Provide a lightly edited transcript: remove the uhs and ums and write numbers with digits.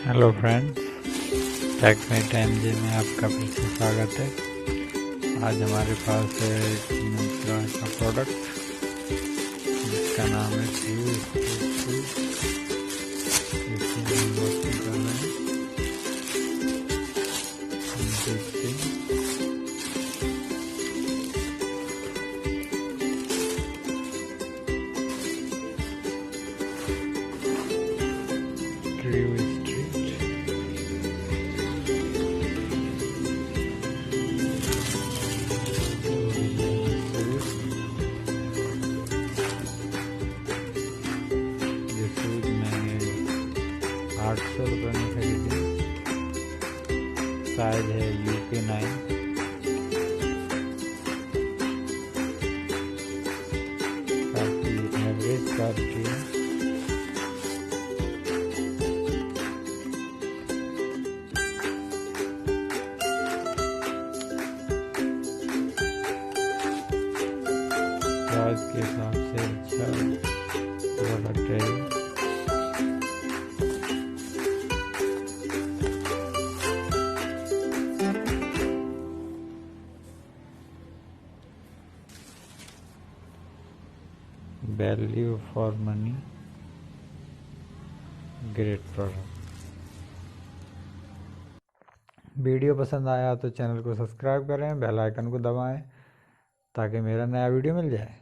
Hello friends, take में time जी में आपका फिर से स्वागत है। आज हमारे पास है myntra का प्रोडक्ट जिसका नाम है फ्रिस्ट। ₹800 में खरीदी। साइज है UK9। काफ़ी एवरेज क्वालिटी है। प्राइस के हिसाब से अच्छा प्रोडक्ट है। Value for money, great product. Video पसंद आया तो चैनल को सब्सक्राइब करें, बेल आइकन को दबाएं ताकि मेरा नया वीडियो मिल जाए।